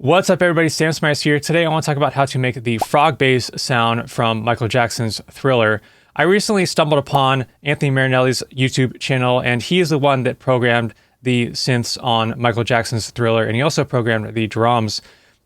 What's up everybody, Smyers here. Today I want to talk about how to make the frog bass sound from Michael Jackson's Thriller. I recently stumbled upon Anthony Marinelli's YouTube channel, and he is the one that programmed the synths on Michael Jackson's Thriller, and he also programmed the drums.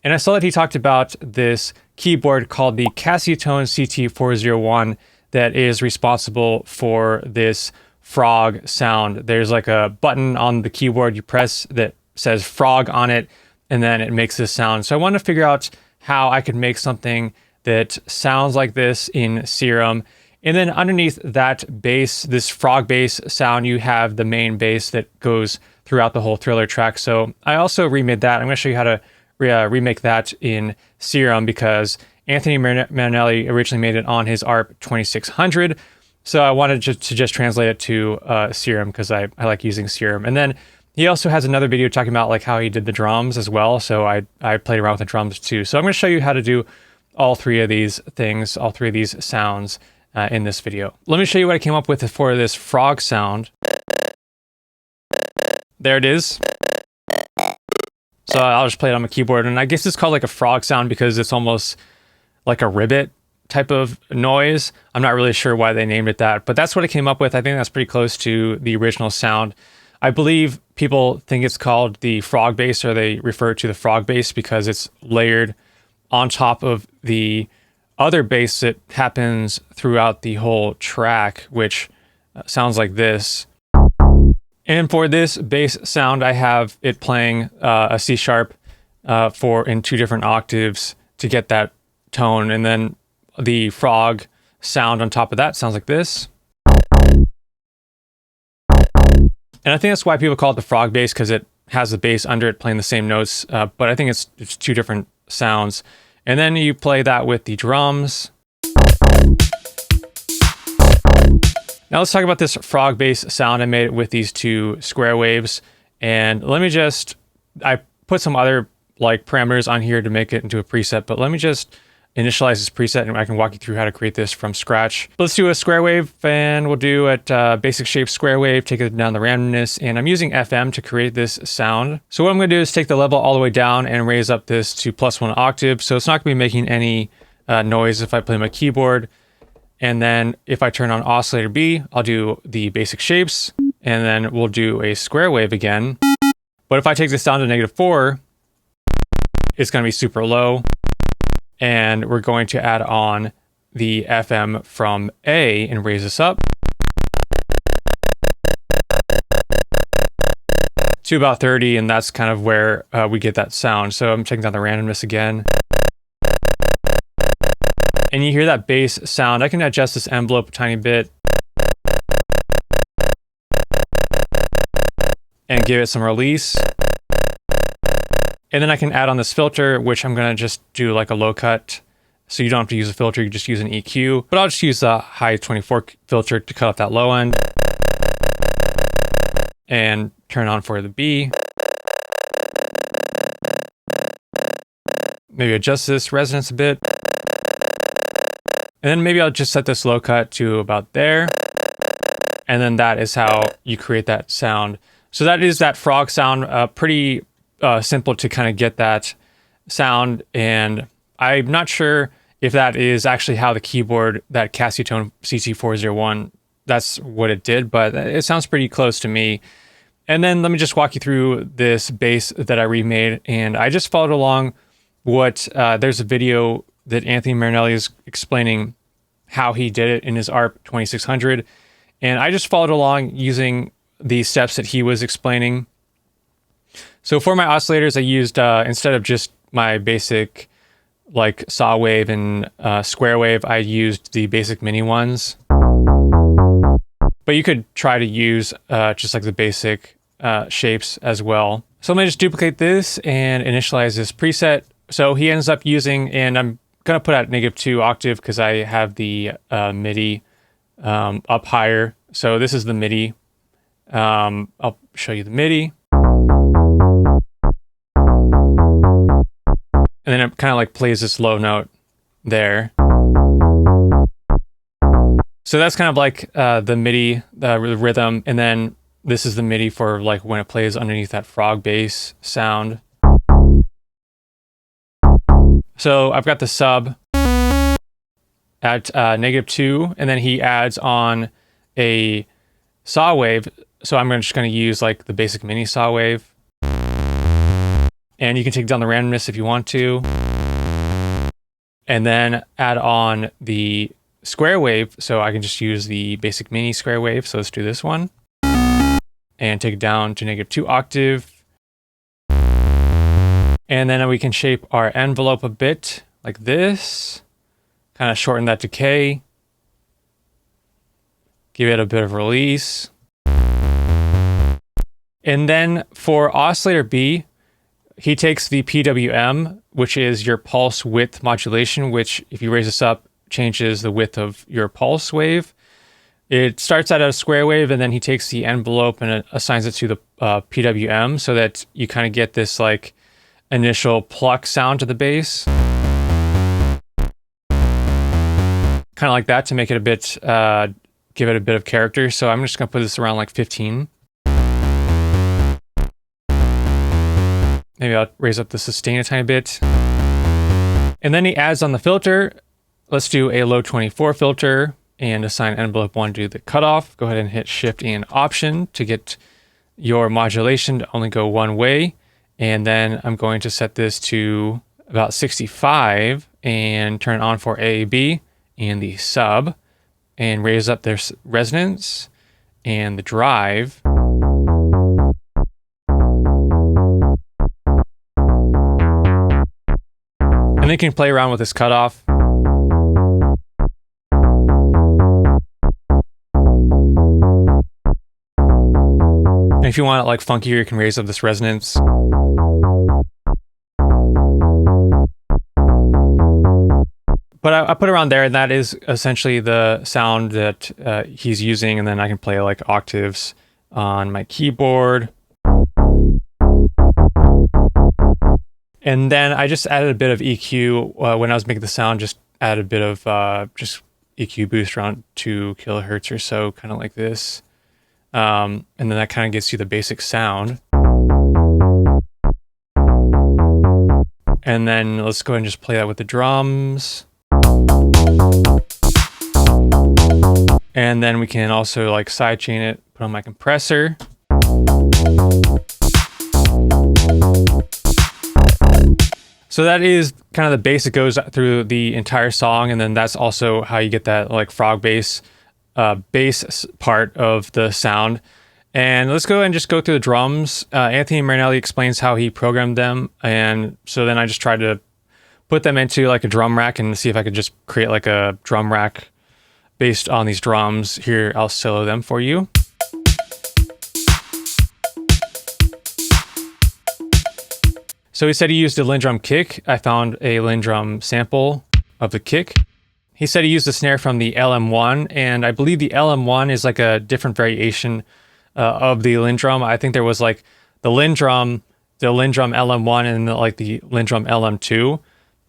And I saw that he talked about this keyboard called the Casio CT401 that is responsible for this frog sound. There's like a button on the keyboard you press that says frog on it, and then it makes this sound. So I wanted to figure out how I could make something that sounds like this in Serum. And then underneath that bass, this frog bass sound, you have the main bass that goes throughout the whole Thriller track. So I also remade that. I'm going to show you how to remake that in Serum because Anthony Marinelli originally made it on his ARP 2600. So I wanted to just translate it to Serum because I like using Serum. And then he also has another video talking about like how he did the drums as well. So I played around with the drums too. So I'm going to show you how to do all three of these things, all three of these sounds in this video. Let me show you what I came up with for this frog sound. There it is. So I'll just play it on my keyboard, and I guess it's called like a frog sound because it's almost like a ribbit type of noise. I'm not really sure why they named it that, but that's what I came up with. I think that's pretty close to the original sound. I believe people think it's called the frog bass, or they refer to the frog bass because it's layered on top of the other bass that happens throughout the whole track, which sounds like this. And for this bass sound, I have it playing a C sharp in 2 different octaves to get that tone. And then the frog sound on top of that sounds like this. And I think that's why people call it the frog bass, because it has the bass under it playing the same notes, but I think it's 2 different sounds. And then you play that with the drums. Now let's talk about this frog bass sound. I made it with these 2 square waves, and I put some other like parameters on here to make it into a preset, but let me just initialize this preset and I can walk you through how to create this from scratch. Let's do a square wave, and we'll do it basic shape square wave, take it down the randomness, and I'm using FM to create this sound. So what I'm going to do is take the level all the way down and raise up this to +1 octave, so it's not going to be making any noise if I play my keyboard. And then if I turn on oscillator B, I'll do the basic shapes, and then we'll do a square wave again. But if I take this down to -4, it's going to be super low. And we're going to add on the FM from A and raise this up to about 30, and that's kind of where we get that sound. So I'm taking down the randomness again. And you hear that bass sound. I can adjust this envelope a tiny bit and give it some release. And then I can add on this filter, which I'm going to just do like a low cut. So you don't have to use a filter, you just use an EQ. But I'll just use the high 24 filter to cut off that low end. And turn on for the B. Maybe adjust this resonance a bit. And then maybe I'll just set this low cut to about there. And then that is how you create that sound. So that is that frog sound, pretty simple to kind of get that sound, and I'm not sure if that is actually how the keyboard, that Casio CT401, that's what it did, but it sounds pretty close to me. And then let me just walk you through this bass that I remade, and I just followed along there's a video that Anthony Marinelli is explaining how he did it in his ARP 2600, and I just followed along using the steps that he was explaining. So for my oscillators, I used, instead of just my basic like saw wave and square wave, I used the basic mini ones. But you could try to use just like the basic shapes as well. So I'm going to just duplicate this and initialize this preset. So he ends up using, and I'm going to put at -2 octave because I have the MIDI up higher. So this is the MIDI. I'll show you the MIDI. And then it kind of like plays this low note there. So that's kind of like the MIDI, the rhythm. And then this is the MIDI for like when it plays underneath that frog bass sound. So I've got the sub at -2, and then he adds on a saw wave. So I'm just going to use like the basic mini saw wave. And you can take down the randomness if you want to. And then add on the square wave. So I can just use the basic mini square wave. So let's do this one. And take it down to -2 octave. And then we can shape our envelope a bit like this. Kind of shorten that decay. Give it a bit of release. And then for oscillator B, he takes the PWM, which is your pulse width modulation, which if you raise this up, changes the width of your pulse wave. It starts out as a square wave, and then he takes the envelope and it assigns it to the PWM so that you kind of get this like initial pluck sound to the bass. Kind of like that to make it a bit, give it a bit of character. So I'm just gonna put this around like 15. Maybe I'll raise up the sustain a tiny bit. And then he adds on the filter. Let's do a low 24 filter and assign envelope 1 to the cutoff. Go ahead and hit Shift and Option to get your modulation to only go one way. And then I'm going to set this to about 65 and turn on for AAB and the sub and raise up their resonance and the drive. And then you can play around with this cutoff. And if you want it like funkier, you can raise up this resonance. But I put it around there, and that is essentially the sound that he's using. And then I can play like octaves on my keyboard. And then I just added a bit of EQ when I was making the sound, just added a bit of just EQ boost around 2 kilohertz or so, kind of like this. And then that kind of gets you the basic sound. And then let's go ahead and just play that with the drums. And then we can also like sidechain it, put on my compressor. So that is kind of the bass that goes through the entire song, and then that's also how you get that like frog bass part of the sound. And let's go ahead and just go through the drums. Anthony Marinelli explains how he programmed them, and so then I just tried to put them into like a drum rack and see if I could just create like a drum rack based on these drums. Here, I'll solo them for you. So he said he used a linndrum kick. I found a linndrum sample of the kick. He said he used a snare from the LM1, and I believe the LM1 is like a different variation of the linndrum. I think there was like the linndrum LM1 and like the linndrum LM2.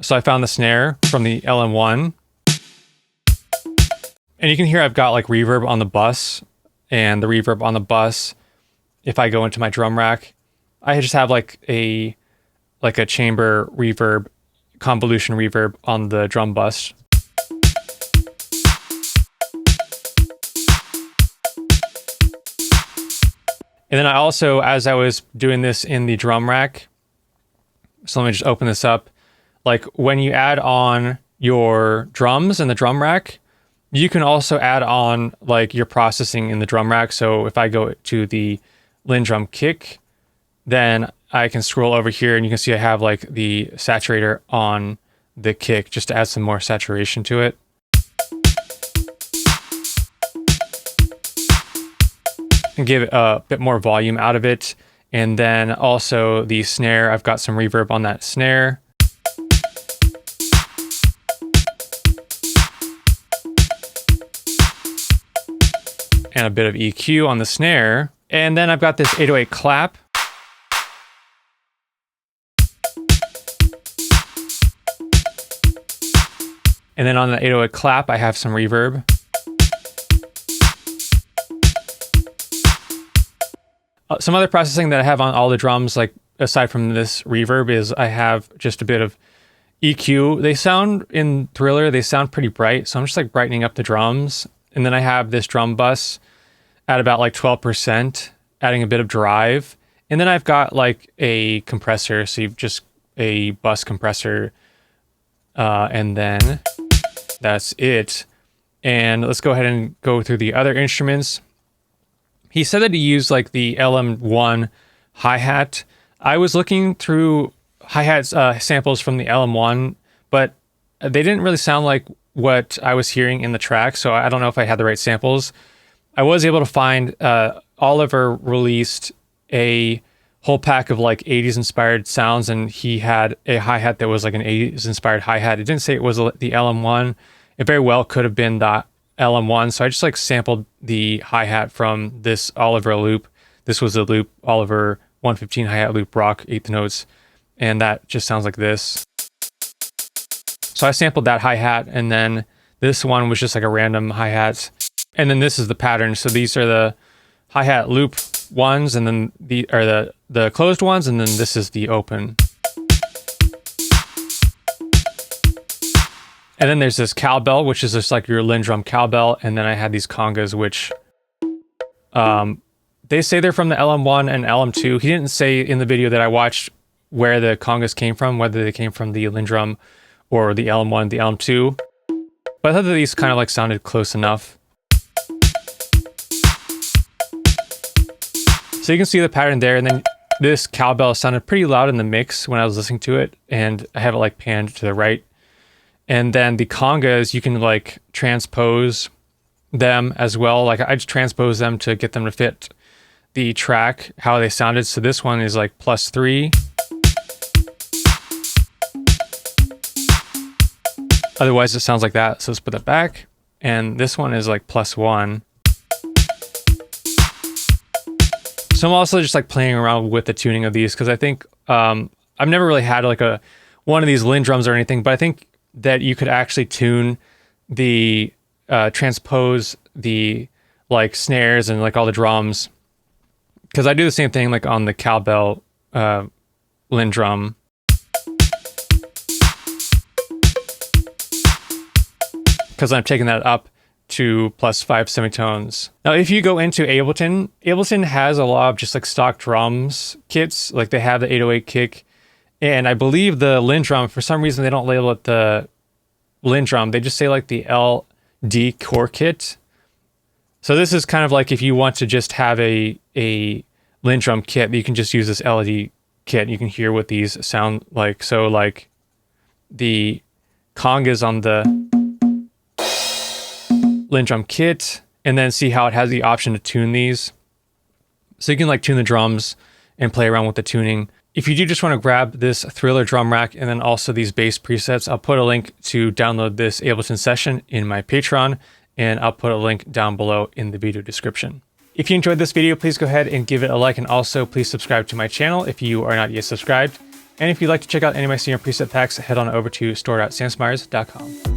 So I found the snare from the LM1. And you can hear I've got like reverb on the bus, and the reverb on the bus, if I go into my drum rack, I just have like a chamber reverb, convolution reverb on the drum bus. And then I also, as I was doing this in the drum rack, so let me just open this up. Like when you add on your drums in the drum rack, you can also add on like your processing in the drum rack. So if I go to the linndrum kick, then I can scroll over here and you can see I have like the saturator on the kick just to add some more saturation to it. And give it a bit more volume out of it. And then also the snare, I've got some reverb on that snare. And a bit of EQ on the snare. And then I've got this 808 clap. And then on the 808 clap, I have some reverb. Some other processing that I have on all the drums, like aside from this reverb, is I have just a bit of EQ. They sound in Thriller, they sound pretty bright. So I'm just like brightening up the drums. And then I have this drum bus at about like 12%, adding a bit of drive. And then I've got like a compressor. So you've just a bus compressor. And then that's it. And let's go ahead and go through the other instruments. He said that he used like the LM1 hi-hat. I was looking through hi-hat samples from the LM1, but they didn't really sound like what I was hearing in the track, so I don't know if I had the right samples. I was able to find Oliver released a whole pack of like 80s inspired sounds, and he had a hi-hat that was like an 80s inspired hi-hat. It didn't say it was the LM1. It very well could have been the LM1, so I just like sampled the hi-hat from this Oliver loop. This was a loop, Oliver 115 hi-hat loop rock, 8th notes, and that just sounds like this. So I sampled that hi-hat, and then this one was just like a random hi-hat. And then this is the pattern. So these are the hi-hat loop ones, and then the closed ones, and then this is the open. And then there's this cowbell, which is just like your linndrum cowbell. And then I had these congas, which they say they're from the LM1 and LM2. He didn't say in the video that I watched where the congas came from, whether they came from the linndrum or the LM1, the LM2. But I thought that these kind of like sounded close enough. So you can see the pattern there. And then this cowbell sounded pretty loud in the mix when I was listening to it. And I have it like panned to the right. And then the congas, you can like transpose them as well. Like I just transpose them to get them to fit the track, how they sounded. So this one is like +3. Otherwise it sounds like that. So let's put that back. And this one is like +1. So I'm also just like playing around with the tuning of these, because I think I've never really had like one of these linndrums or anything, but I think that you could actually tune the transpose the like snares and like all the drums, because I do the same thing like on the cowbell linndrum. Because I'm taking that up to +5 semitones. Now, if you go into Ableton has a lot of just like stock drums kits. Like they have the 808 kick, and I believe the linndrum, for some reason they don't label it the linndrum. They just say like the LD core kit. So this is kind of like if you want to just have a linndrum kit, you can just use this LD kit. You can hear what these sound like. So like the congas on the linndrum kit, and then see how it has the option to tune these. So you can like tune the drums and play around with the tuning. If you do just want to grab this Thriller drum rack and then also these bass presets, I'll put a link to download this Ableton session in my Patreon, and I'll put a link down below in the video description. If you enjoyed this video, please go ahead and give it a like, and also please subscribe to my channel if you are not yet subscribed. And if you'd like to check out any of my senior preset packs, head on over to store.smyers.com.